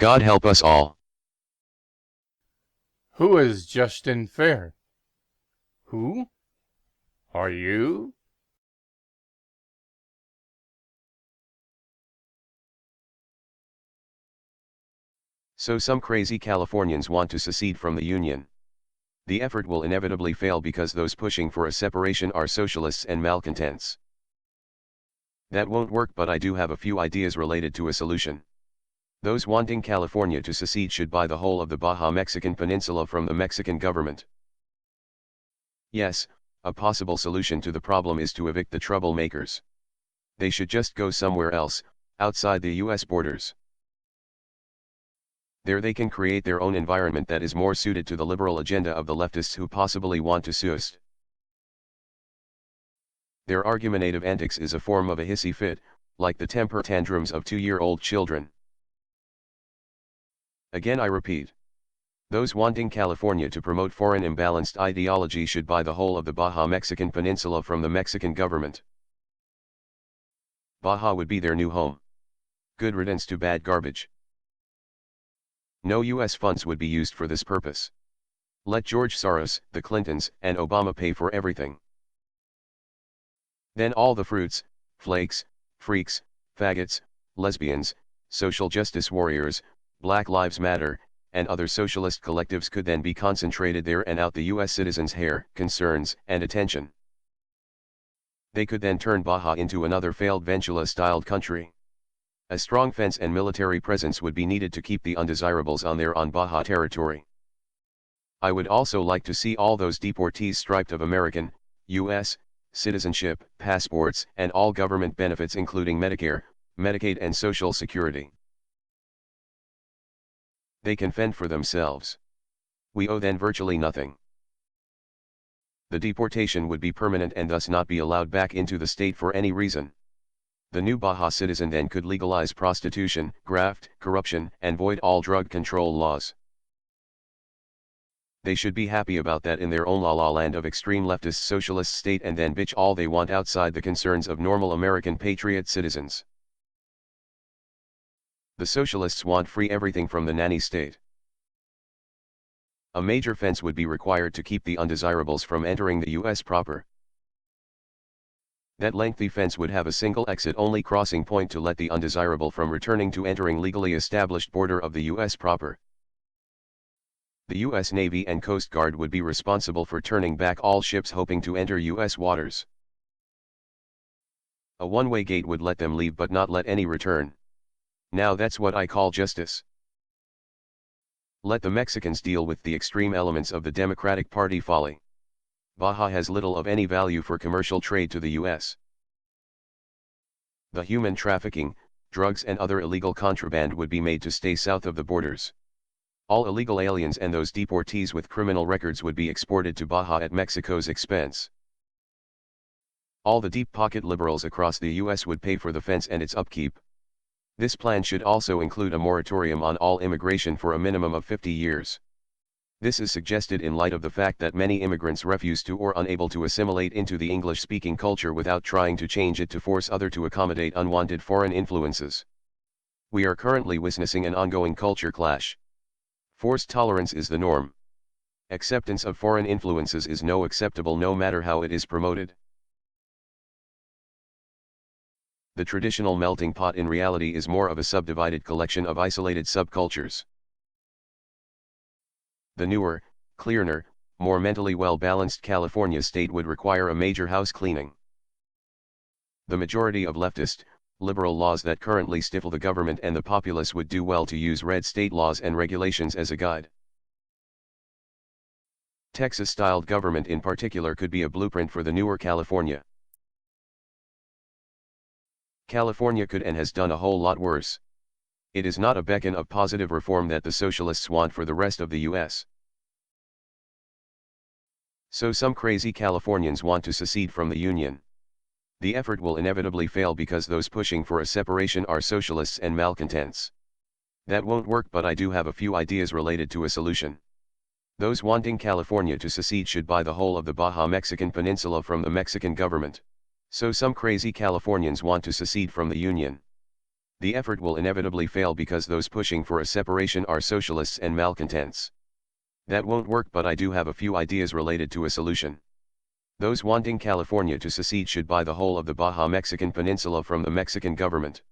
God help us all. Who is just and fair? Who? Are you? So some crazy Californians want to secede from the Union. The effort will inevitably fail because those pushing for a separation are socialists and malcontents. That won't work, but I do have a few ideas related to a solution. Those wanting California to secede should buy the whole of the Baja Mexican Peninsula from the Mexican government. Yes, a possible solution to the problem is to evict the troublemakers. They should just go somewhere else, outside the US borders. There they can create their own environment that is more suited to the liberal agenda of the leftists who possibly want to secede. Their argumentative antics is a form of a hissy fit, like the temper tantrums of 2-year-old children. Again I repeat. Those wanting California to promote foreign imbalanced ideology should buy the whole of the Baja Mexican Peninsula from the Mexican government. Baja would be their new home. Good riddance to bad garbage. No US funds would be used for this purpose. Let George Soros, the Clintons, and Obama pay for everything. Then all the fruits, flakes, freaks, faggots, lesbians, social justice warriors, Black Lives Matter, and other socialist collectives could then be concentrated there and out the US citizens' hair, concerns, and attention. They could then turn Baja into another failed Venezuela-styled country. A strong fence and military presence would be needed to keep the undesirables on Baja territory. I would also like to see all those deportees stripped of American, US, citizenship, passports, and all government benefits including Medicare, Medicaid and Social Security. They can fend for themselves. We owe them virtually nothing. The deportation would be permanent and thus not be allowed back into the state for any reason. The new Baja citizen then could legalize prostitution, graft, corruption, and void all drug control laws. They should be happy about that in their own la-la land of extreme leftist socialist state and then bitch all they want outside the concerns of normal American patriot citizens. The socialists want free everything from the nanny state. A major fence would be required to keep the undesirables from entering the US proper. That lengthy fence would have a single exit-only crossing point to let the undesirable from returning to entering legally established border of the US proper. The US Navy and Coast Guard would be responsible for turning back all ships hoping to enter US waters. A one-way gate would let them leave but not let any return. Now that's what I call justice. Let the Mexicans deal with the extreme elements of the Democratic Party folly. Baja has little of any value for commercial trade to the US. The human trafficking, drugs and other illegal contraband would be made to stay south of the borders. All illegal aliens and those deportees with criminal records would be exported to Baja at Mexico's expense. All the deep-pocket liberals across the US would pay for the fence and its upkeep. This plan should also include a moratorium on all immigration for a minimum of 50 years. This is suggested in light of the fact that many immigrants refuse to or unable to assimilate into the English-speaking culture without trying to change it to force other to accommodate unwanted foreign influences. We are currently witnessing an ongoing culture clash. Forced tolerance is the norm. Acceptance of foreign influences is no acceptable no matter how it is promoted. The traditional melting pot in reality is more of a subdivided collection of isolated subcultures. The newer, cleaner, more mentally well-balanced California state would require a major house cleaning. The majority of leftist, liberal laws that currently stifle the government and the populace would do well to use red state laws and regulations as a guide. Texas-styled government in particular could be a blueprint for the newer California. California could and has done a whole lot worse. It is not a beacon of positive reform that the socialists want for the rest of the US. So some crazy Californians want to secede from the Union. The effort will inevitably fail because those pushing for a separation are socialists and malcontents. That won't work, but I do have a few ideas related to a solution. Those wanting California to secede should buy the whole of the Baja Mexican Peninsula from the Mexican government. So some crazy Californians want to secede from the Union. The effort will inevitably fail because those pushing for a separation are socialists and malcontents. That won't work, but I do have a few ideas related to a solution. Those wanting California to secede should buy the whole of the Baja Mexican Peninsula from the Mexican government.